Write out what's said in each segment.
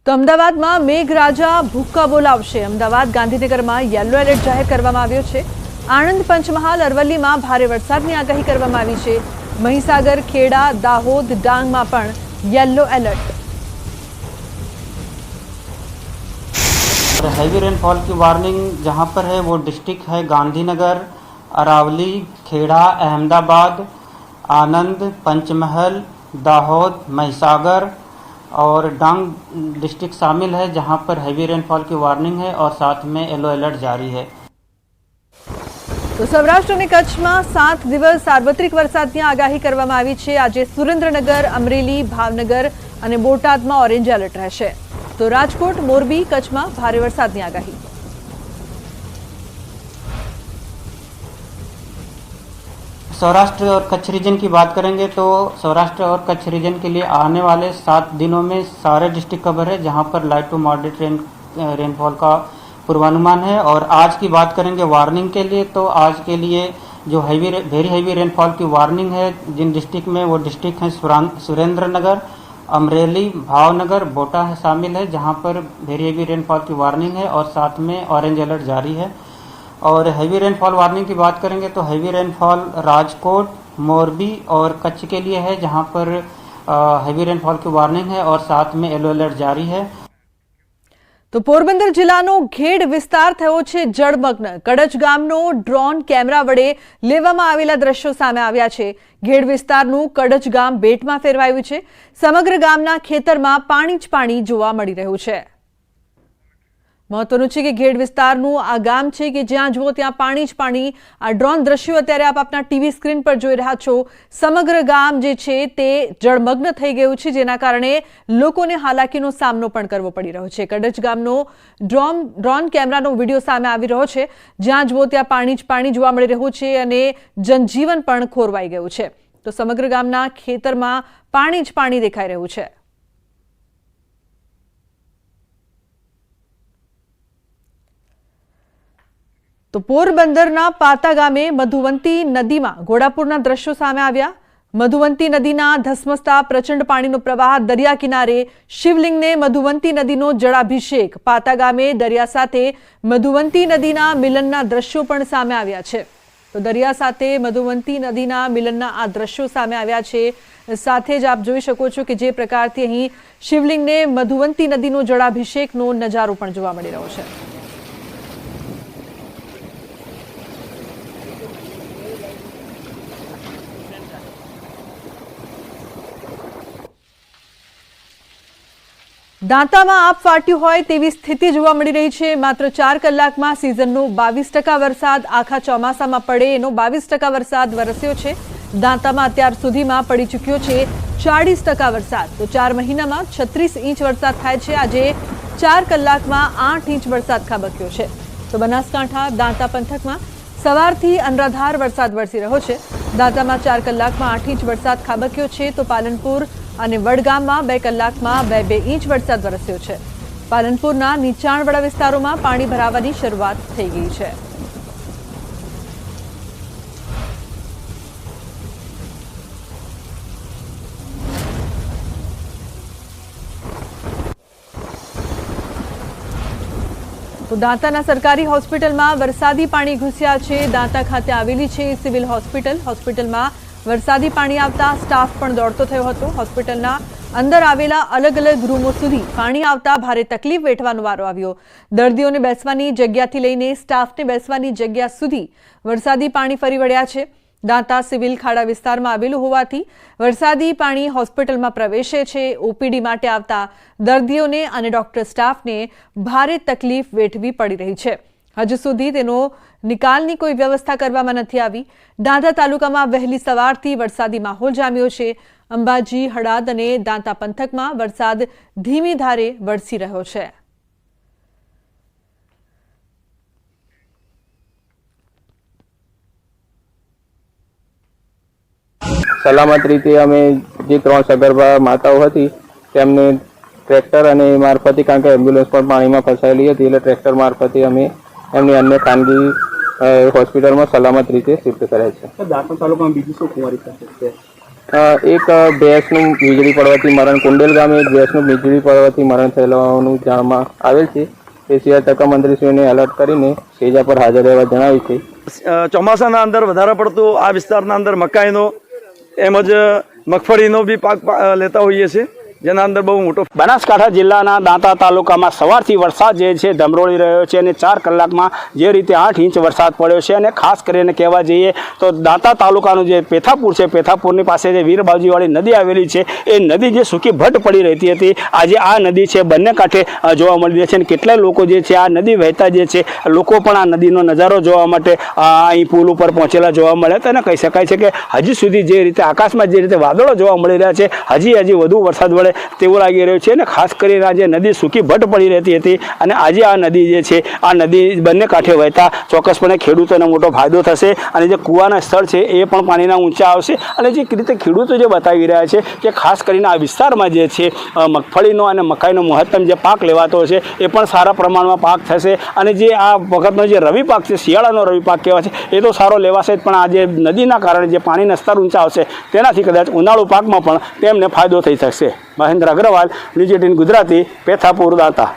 તો અમદાવાદમાં મેઘરાજા ભૂક્કા બોલાવશે। અમદાવાદ ગાંધીનગરમાં યેલો એલર્ટ જાહેર કરવામાં આવ્યો છે। આણંદ પંચમહાલ અરવલ્લીમાં ભારે વરસાદની આગાહી કરવામાં આવી છે। મહીસાગર ખેડા દાહોદ ડાંગમાં પણ યેલો એલર્ટ। हैवी रेनफॉल की वार्निंग जहां पर है वो डिस्ट्रिक्ट है गांधीनगर, अरावली, खेड़ा, अहमदाबाद, आनंद, पंचमहल, दाहोद, महिसागर और डांग डिस्ट्रिक्ट शामिल है जहां पर हैवी रेनफॉल की वार्निंग है और साथ में येलो अलर्ट जारी है। तो सौराष्ट्र અને કચ્છમાં 7 દિવસ સાર્વત્રિક વરસાદની આગાહી કરવામાં આવી છે। આજે સુરેન્દ્રનગર, અમરેલી, ભાવનગર અને બોટાદમાં ઓરેન્જ એલર્ટ રહેશે। तो राजकोट, मोरबी, कच्छ में भारे वरसादनी आगाही। सौराष्ट्र और कच्छ रीजन की बात करेंगे तो सौराष्ट्र और कच्छ रीजन के लिए आने वाले 7 दिनों में सारे डिस्ट्रिक्ट कवर है जहां पर लाइट टू मॉडरेट रेनफॉल का पूर्वानुमान है। और आज की बात करेंगे वार्निंग के लिए, तो आज के लिए जो वेरी हैवी रेनफॉल की वार्निंग है जिन डिस्ट्रिक्ट में वो डिस्ट्रिक्ट हैं सुरेंद्रनगर, अमरेली, भावनगर, बोटा शामिल है जहां पर वेरी हैवी रेनफॉल की वार्निंग है और साथ में ऑरेंज अलर्ट जारी है। और हैवी रेनफॉल वार्निंग की बात करेंगे तो हैवी रेनफॉल राजकोट, मोरबी और कच्छ के लिए है जहां पर हैवी रेनफॉल की वार्निंग है और साथ में येलो अलर्ट जारी है। तो पोरबंदर जिल्लानो घेड विस्तार थयो छे जळमग्न। कड़च गामनो ड्रोन कैमरा वडे लेवामां आवेला दृश्यो सामे आव्या छे। घेड विस्तारनुं कड़च गाम बेटमां फेरवायुं छे। समग्र गामना खेतरमां पाणी ज पाणी जोवा मळी रह्युं छे। महत्वनुं छे के घेड विस्तारनुं आ गाम छे के ज्यां जुओ त्यां पाणी ज पाणी। आ ड्रोन दृश्यो अत्यारे आप आपना टीवी स्क्रीन पर जोई रह्या छो। समग्र गाम जे छे ते जळमग्न थई गयुं छे जेना कारणे लोकोने हालाकीनो सामनो पण करवो पड़ी रह्यो छे। कड़च गामनो ड्रोन कैमरानो विडियो सामे आवी रह्यो छे। ज्यां जुओ त्यां पाणी ज पाणी जोवा मळी रह्युं छे अने जनजीवन पण खोरवाई गयुं छे। तो समग्र गामना खेतरमां पाणी ज पाणी देखाई रह्युं छे। तो पोरबंदरना पाता गामे मधुवंती नदीमां घोड़ापूरना दृश्यो सामे आव्या। मधुवंती नदीना धसमसता प्रचंड पाणीनो प्रवाह। दरिया किनारे शिवलिंगने मधुवंती नदीनो जळाभिषेक। पाता गामे दरिया साथे मधुवंती नदीना मिलनना दृश्यो पण सामे आव्या छे। तो दरिया साथे मधुवंती नदीना मिलनना आ दृश्यो सामे आव्या छे। साथे ज आप जोई शको छो के जे प्रकारथी અહીં शिवलिंगने मधुवंती नदीनो जळाभिषेकनो नजारो पण जोवा मळी રહ્યો છે। દાંતામાં આપ ફાટ્યું હોય તેવી સ્થિતિ જોવા મળી રહી છે। માત્ર 4 કલાકમાં સિઝનનો 22% વરસાદ આખા ચોમાસામાં પડે એનો 22% વરસાદ વરસ્યો છે। દાંતામાં અત્યાર સુધીમાં પડી ચૂક્યો છે 40% વરસાદ। તો 4 મહિનામાં 36 ઇંચ વરસાદ થાય છે। આજે 4 કલાકમાં 8 ઇંચ વરસાદ ખાબક્યો છે। તો બનાસકાંઠા દાંતા પંથકમાં સવારથી અનરાધાર વરસાદ વરસી રહ્યો છે। દાંતામાં 4 કલાકમાં 8 ઇંચ વરસાદ ખાબક્યો છે। તો પાલનપુર અને વડગામમાં 2 કલાકમાં 2 ઇંચ વરસાદ વરસ્યો છે। પાલનપુરના નીચાણવાળા વિસ્તારોમાં પાણી ભરાવાની શરૂઆત થઈ ગઈ છે। તો દાંતાના સરકારી હોસ્પિટલમાં વરસાદી પાણી ઘૂસ્યા છે। દાંતા ખાતે આવેલી છે સિવિલ હોસ્પિટલમાં વરસાદી પાણી આવતા સ્ટાફ પણ દોડતો થયો હતો। હોસ્પિટલના અંદર આવેલા અલગ અલગ રૂમો સુધી પાણી આવતા ભારે તકલીફ વેઠવાનો વારો આવ્યો। દર્દીઓને બેસવાની જગ્યાથી લઈને સ્ટાફને બેસવાની જગ્યા સુધી વરસાદી પાણી ફરી વળ્યા છે। દાંતા સિવિલ ખાડા વિસ્તારમાં આવેલું હોવાથી વરસાદી પાણી હોસ્પિટલમાં પ્રવેશે છે। ઓપીડી માટે આવતા દર્દીઓને અને ડોક્ટર સ્ટાફને ભારે તકલીફ વેઠવી પડી રહી છે। હજુ સુધી તેનો નિકાલની કોઈ વ્યવસ્થા કરવામાં નથી આવી। દાંતા તાલુકામાં વહેલી સવારથી વરસાદી માહોલ જામ્યો છે। અંબાજી, હળાદ અને દાંતા પંથકમાં વરસાદ ધીમી ધારે વરસી રહ્યો છે। સલામત રીતે અમે જે 3 સગર્ભા માતાઓ હતી તેમને ટ્રેક્ટર અને મારફતે, કારણ કે એમ્બ્યુલન્સ પણ પાણીમાં ફસાયેલી હતી એટલે ટ્રેક્ટર મારફતે અમે એમને અન્ય ખાનગી હોસ્પિટલમાં સલામત રીતે શિફ્ટ કર્યા છે। દાંતા તાલુકામાં બીજી શું કુંવારી છે? એક ભેંસનું વીજળી પડવાથી મરણ, કુંડેલ ગામે એક ભેંસનું વીજળી પડવાથી મરણ થયેલાનું જાણમાં આવેલ છે. તે સિવાય તંત્ર મંત્રીશ્રીઓને એલર્ટ કરીને સેજા પર હાજર રહેવા જણાવ્યું છે. ચોમાસાના અંદર વધારે પડતું આ વિસ્તારના અંદર મકાઈનો એમજ મગફળીનો બી પાક લેતા હોઈએ છીએ, જેના અંદર બહુ મોટો. બનાસકાંઠા જિલ્લાના દાંતા તાલુકામાં સવારથી વરસાદ જે છે ધમરોળી રહ્યો છે અને 4 કલાકમાં જે રીતે 8 ઇંચ વરસાદ પડ્યો છે. અને ખાસ કરીને કહેવા જઈએ તો દાંતા તાલુકાનું જે પેથાપુર છે, પેથાપુરની પાસે જે વીરબાવજીવાળી નદી આવેલી છે, એ નદી જે સૂકી ભટ્ટ પડી રહેતી હતી, આજે આ નદી છે બંને કાંઠે જોવા મળી રહી છે. અને કેટલાય લોકો જે છે આ નદી વહેતા જે છે લોકો પણ આ નદીનો નજારો જોવા માટે અહીં પુલ ઉપર પહોંચેલા જોવા મળ્યા હતા. અને કહી શકાય છે કે હજી સુધી જે રીતે આકાશમાં જે રીતે વાદળો જોવા મળી રહ્યા છે, હજી વધુ વરસાદ વડે તેવું લાગી રહ્યું છે. અને ખાસ કરીને આજે નદી સૂકી ભટ્ટ પડી રહેતી હતી અને આજે આ નદી જે છે, આ નદી બંને કાંઠે વહેતા ચોક્કસપણે ખેડૂતોને મોટો ફાયદો થશે. અને જે કૂવાના સ્થળ છે એ પણ પાણીના ઊંચા આવશે. અને જે રીતે ખેડૂતો જે બતાવી રહ્યા છે કે ખાસ કરીને આ વિસ્તારમાં જે છે મગફળીનો અને મકાઈનો મહત્તમ જે પાક લેવાતો છે એ પણ સારા પ્રમાણમાં પાક થશે. અને જે આ વખતનો જે રવિ પાક છે, શિયાળાનો રવિ પાક કહેવાય છે, એ તો સારો લેવાશે જ, પણ આ જે નદીના કારણે જે પાણીના સ્તર ઊંચા આવશે તેનાથી કદાચ ઉનાળુ પાકમાં પણ તેમને ફાયદો થઈ શકશે. મહેન્દ્ર અગ્રવાલ, ન્યૂઝ 18 ગુજરાતી, પેથાપુર, દાંતા.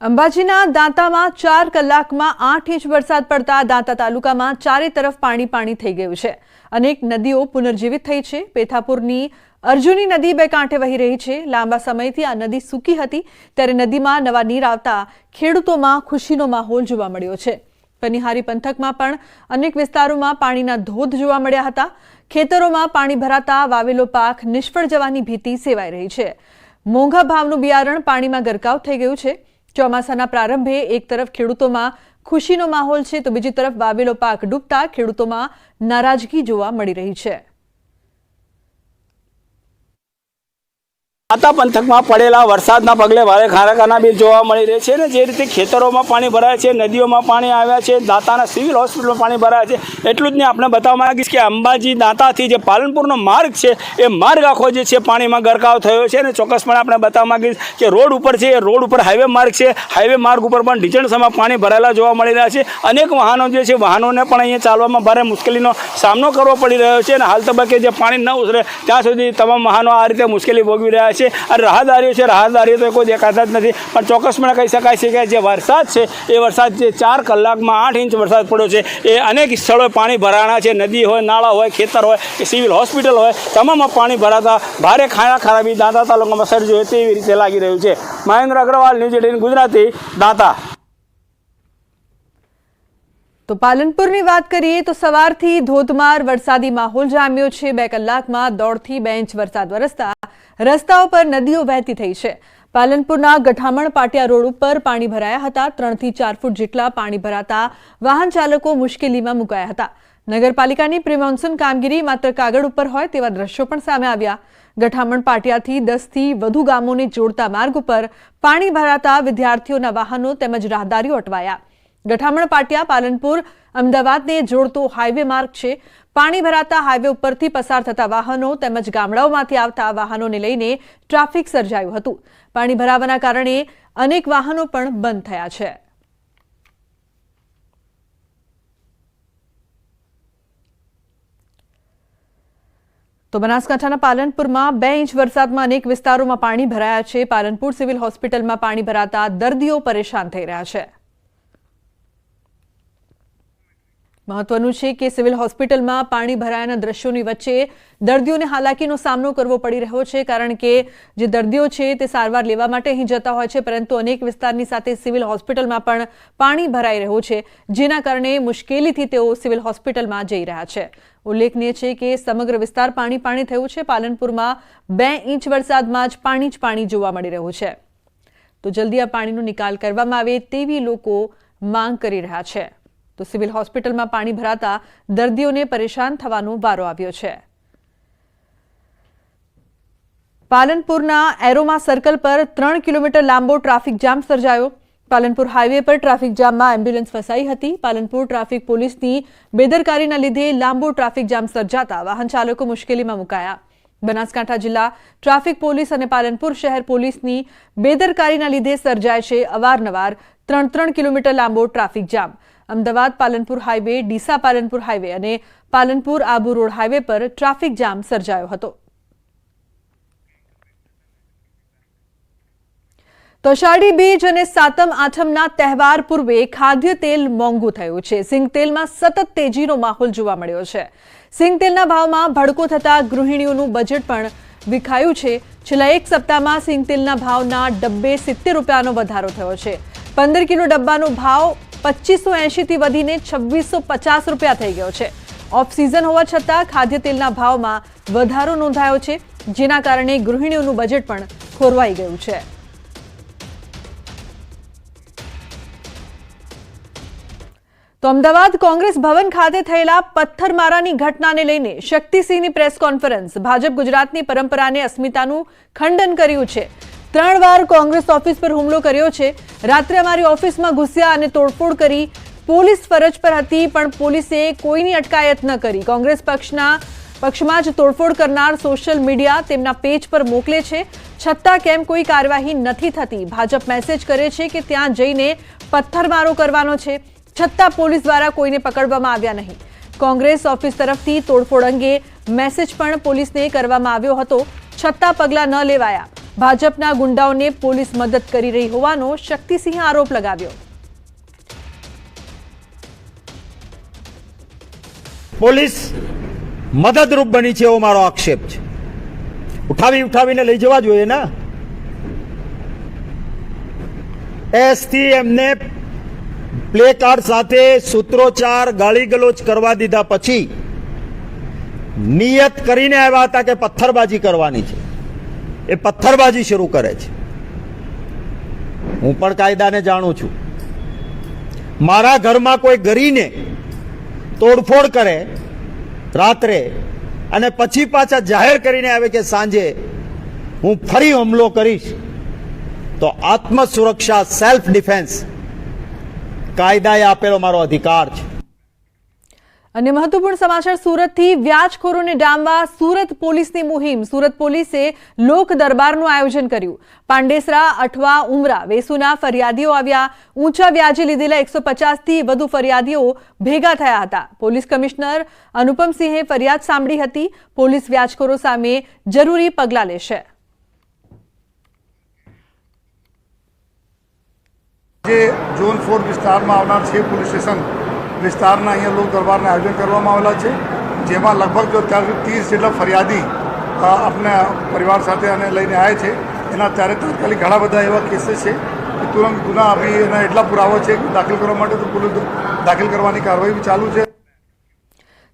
અંબાજીના દાંતામાં 4 કલાકમાં 8 ઇંચ વરસાદ પડતા દાંતા તાલુકામાં ચારે તરફ પાણી થઈ ગયું છે. અનેક નદીઓ પુનર્જીવિત થઈ છે. પેથાપુરની અર્જુની નદી બે કાંઠે વહી રહી છે. લાંબા સમયથી આ નદી સૂકી હતી, ત્યારે નદીમાં નવા નીર આવતા ખેડૂતોમાં ખુશીનો માહોલ જોવા મળ્યો છે. પનિહારી પંથકમાં પણ અનેક વિસ્તારોમાં પાણીના ધોધ જોવા મળ્યા હતા. ખેતરોમાં પાણી ભરાતા વાવેલો પાક નિષ્ફળ જવાની ભીતિ સેવાઈ રહી છે. મોંઘા ભાવનું બિયારણ પાણીમાં ગરકાવ થઈ ગયું છે. ચોમાસાના પ્રારંભે એક તરફ ખેડૂતોમાં ખુશીનો માહોલ છે, તો બીજી તરફ વાવેલો પાક ડૂબતા ખેડૂતોમાં નારાજગી જોવા મળી રહી છે. દાંતા પંથકમાં પડેલા વરસાદના પગલે ભારે ખારાકાના બી જોવા મળી રહે છે. અને જે રીતે ખેતરોમાં પાણી ભરાય છે, નદીઓમાં પાણી આવ્યા છે, દાંતાના સિવિલ હોસ્પિટલમાં પાણી ભરાય છે, એટલું જ નહીં આપણે બતાવવા માંગીશ કે અંબાજી દાંતાથી જે પાલનપુરનો માર્ગ છે એ માર્ગ આખો જે છે પાણીમાં ગરકાવ થયો છે. અને ચોક્કસપણે આપણે બતાવવા માંગીશ કે રોડ ઉપર છે, એ રોડ ઉપર હાઈવે માર્ગ છે, હાઈવે માર્ગ ઉપર પણ ઢીચણસમાં પાણી ભરાયેલા જોવા મળી રહ્યા છે. અનેક વાહનો જે છે, વાહનોને પણ અહીંયા ચાલવામાં ભારે મુશ્કેલીનો સામનો કરવો પડી રહ્યો છે. અને હાલ તબક્કે જે પાણી ન ઉતરે ત્યાં સુધી તમામ વાહનો આ રીતે મુશ્કેલી ભોગવી રહ્યા છે. અને રાહદારીઓ તો કોઈ દેખાતા જ નથી. પણ ચોક્કસપણે કહી શકાય છે કે જે વરસાદ છે એ વરસાદ જે 4 કલાકમાં 8 ઇંચ વરસાદ પડ્યો છે, એ અનેક સ્થળોએ પાણી ભરાણા છે. નદી હોય, નાળા હોય, ખેતર હોય કે સિવિલ હોસ્પિટલ હોય, તમામમાં પાણી ભરાતા ભારે ખરાબી દાંતા તાલુકામાં સર્જાય તેવી રીતે લાગી રહ્યું છે. મહેન્દ્ર અગ્રવાલ, ન્યૂઝ 18 ગુજરાતી, દાંતા. તો પાલનપુરની વાત કરીએ તો સવારથી ધોધમાર વરસાદી માહોલ જામ્યો છે. 2 કલાકમાં 1.5 થી 2 ઇંચ વરસાદ વરસતા રસ્તાઓ પર નદીઓ વહેતી થઈ છે. પાલનપુરના ગઠામણ પાટિયા રોડ ઉપર પાણી ભરાયા હતા. 3 થી 4 ફૂટ જેટલા પાણી ભરાતા વાહન ચાલકો મુશ્કેલીમાં મુકાયા હતા. નગરપાલિકાની પ્રી મોન્સૂન કામગીરી માત્ર કાગળ ઉપર હોય તેવા દ્રશ્યો પણ સામે આવ્યા. ગઠામણ પાટિયાથી 10 થી વધુ ગામોને જોડતા માર્ગ ઉપર પાણી ભરાતા વિદ્યાર્થીઓના વાહનો તેમજ રાહદારીઓ અટવાયા. ગઠામણ પાટિયા પાલનપુર અમદાવાદને જોડતો હાઈવે માર્ગ છે. પાણી ભરાતા હાઈવે ઉપરથી પસાર થતા વાહનો તેમજ ગામડાઓમાંથી આવતા વાહનોને લઈને ટ્રાફિક સર્જાયું હતું. પાણી ભરાવાના કારણે અનેક વાહનો પણ બંધ થયા છે. તો બનાસકાંઠાના પાલનપુરમાં 2 ઇંચ વરસાદમાં અનેક વિસ્તારોમાં પાણી ભરાયા છે. પાલનપુર સિવિલ હોસ્પિટલમાં પાણી ભરાતા દર્દીઓ પરેશાન થઈ રહ્યા છે. મહત્વનું છે કે સિવિલ હોસ્પિટલમાં પાણી ભરાયાના દ્રશ્યોની વચ્ચે દર્દીઓને હાલાકીનો સામનો કરવો પડી રહ્યો છે, કારણ કે જે દર્દીઓ છે તે સારવાર લેવા માટે અહીં જતા હોય છે, પરંતુ અનેક વિસ્તારની સાથે સિવિલ હોસ્પિટલમાં પણ પાણી ભરાઈ રહ્યું છે, જેના કારણે મુશ્કેલીથી તેઓ સિવિલ હોસ્પિટલમાં જઈ રહ્યા છે. ઉલ્લેખનીય છે કે સમગ્ર વિસ્તાર પાણી થયું છે. પાલનપુરમાં 2 ઇંચ વરસાદમાં જ પાણી જોવા મળી રહ્યું છે. તો જલ્દી આ પાણીનો નિકાલ કરવામાં આવે તેવી લોકો માંગ કરી રહ્યા છે. તો સિવિલ હોસ્પિટલમાં પાણી ભરાતા દર્દીઓને પરેશાન થવાનો વારો આવ્યો છે. પાલનપુરના એરોમા સર્કલ પર 3 કિલોમીટર લાંબો ટ્રાફિક જામ સર્જાયો. પાલનપુર હાઈવે પર ટ્રાફિક જામમાં એમ્બ્યુલન્સ ફસાઈ હતી. પાલનપુર ટ્રાફિક પોલીસની બેદરકારીના લીધે લાંબો ટ્રાફિક જામ સર્જાતા વાહન ચાલકો મુશ્કેલીમાં મુકાયા. બનાસકાંઠા જિલ્લા ટ્રાફિક પોલીસ અને પાલનપુર શહેર પોલીસની બેદરકારીના લીધે સર્જાય છે અવારનવાર 3 કિલોમીટર લાંબો traffic jam. Ahmedabad Palanpur highway, Deesa Palanpur highway અને પાલનપુર આબુ રોડ હાઈવે પર ટ્રાફિક જામ સર્જાયો હતો. તો અષાઢી બીજ અને સાતમ આઠમના તહેવાર પૂર્વે ખાદ્ય તેલ મોંઘું થયું છે. સિંગતેલમાં સતત તેજીનો માહોલ જોવા મળ્યો છે. સિંગતેલના ભાવમાં ભડકો થતા ગૃહિણીઓનું બજેટ પણ વિખાયું છે. છેલ્લા એક સપ્તાહમાં સિંગતેલના ભાવના ડબ્બે 70 રૂપિયાનો વધારો થયો છે. 15 કિલો ડબ્બાનો ભાવ 2580 થી વધીને 2650 રૂપિયા થઈ ગયો છે. ઓફ સિઝન હોવા છતાં ખાદ્ય તેલના ભાવમાં વધારો નોંધાયો છે, જેના કારણે ગૃહિણીઓનું બજેટ પણ ખોરવાઈ ગયું છે. તો અમદાવાદ કોંગ્રેસ ભવન ખાતે થયેલા પથ્થરમારાની ઘટનાને લઈને શક્તિસિંહની પ્રેસ કોન્ફરન્સ. ભાજપ ગુજરાતની પરંપરાને અસ્મિતાનું ખંડન કર્યું છે. 3 વાર કોંગ્રેસ ઓફિસ પર હુમલો કર્યો છે. રાત્રે અમારી ઓફિસમાં ઘૂસ્યા અને તોડફોડ કરી. પોલીસ ફરજ પર હતી, પણ પોલીસે કોઈની અટકાયત ન કરી. કોંગ્રેસ પક્ષમાં જ તોડફોડ કરનાર સોશિયલ મીડિયા તેમના પેજ પર મોકલે છે, છતાં કેમ કોઈ કાર્યવાહી નથી થતી? ભાજપ મેસેજ કરે છે કે ત્યાં જઈને પથ્થરમારો કરવાનો છે, છતાં પોલીસ દ્વારા કોઈને પકડવામાં આવ્યા નહીં. કોંગ્રેસ ઓફિસ તરફથી તોડફોડ અંગે મેસેજ પણ પોલીસને કરવામાં આવ્યો હતો, છતાં પગલાં ન લેવાયા. ભાજપના ગુંડાઓને પોલીસ મદદ કરી રહી હોવાનો શક્તિસિંહે આરોપ લગાવ્યો. પોલીસ મદદરૂપ બની છે એવો મારો આક્ષેપ છે. ઉઠાવીને લઈ જવા જોઈએ ને. એસથી એમને પ્લે કાર્ડ સાથે સૂત્રોચ્ચાર ગાળી ગલોચ કરવા દીધા પછી નિયત કરીને આવ્યા હતા કે પથ્થરબાજી કરવાની છે. એ પથ્થરબાજી શરૂ કરે છે. હું પણ કાયદાને જાણું છું. મારા ઘરમાં કોઈ ગરીને તોડફોડ કરે રાત્રે અને પછી પાછા જાહેર કરીને આવે કે સાંજે હું ફરી હુમલો કરીશ, તો આત્મસુરક્ષા સેલ્ફ ડિફેન્સ કાયદાએ આપેલો મારો અધિકાર છે. અને મહત્વપૂર્ણ સમાચાર સુરતથી. વ્યાજખોરોને ડામવા સુરત પોલીસની મુહિમ. સુરત પોલીસે લોક દરબારનું આયોજન કર્યું. પાંડેસરા, અઠવા, ઉમરા, વેસુના ફરિયાદીઓ આવ્યા. ઊંચા વ્યાજે લીધેલા 150 થી વધુ ફરિયાદીઓ ભેગા થયા હતા. પોલીસ કમિશનર અનુપમસિંહે ફરિયાદ સાંભળી હતી. પોલીસ વ્યાજખોરો સામે જરૂરી પગલાં લેશે. જે ઝોન 4 વિસ્તારમાં આવનાર છે પોલીસ સ્ટેશન વિસ્તારના અહીંયા લોક દરબારના આયોજન કરવામાં આવેલા છે, જેમાં લગભગ 30 જેટલા ફરિયાદી આપણા પરિવાર સાથે અને લઈને આવ્યા છે. એના ત્યારે તાત્કાલિક ઘણા બધા એવા કેસીસ છે કે તુરંત ગુના આપી એના એટલા પુરાવા છે કે દાખલ કરવા માટે તો પોલીસ દાખલ કરવાની કાર્યવાહી ચાલુ છે.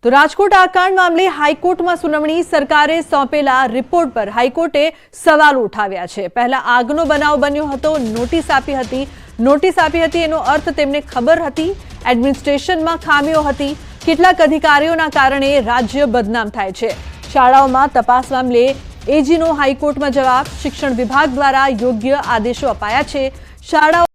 તો રાજકોટ આકાંડ મામલે હાઈકોર્ટમાં સુનાવણી. સરકારે સોંપેલા રિપોર્ટ પર હાઈકોર્ટે સવાલ ઉઠાવ્યા છે. પહેલા આગનો બનાવ બન્યો હતો, નોટિસ આપી હતી એનો અર્થ તેમને ખબર હતી? એડમિનિસ્ટ્રેશનમાં ખામીઓ હતી? કેટલાક અધિકારીઓના કારણે રાજ્ય બદનામ થાય છે. શાળાઓમાં તપાસ મામલે એજીનો હાઈકોર્ટમાં જવાબ. શિક્ષણ વિભાગ દ્વારા યોગ્ય આદેશો અપાયા છે. શાળાઓ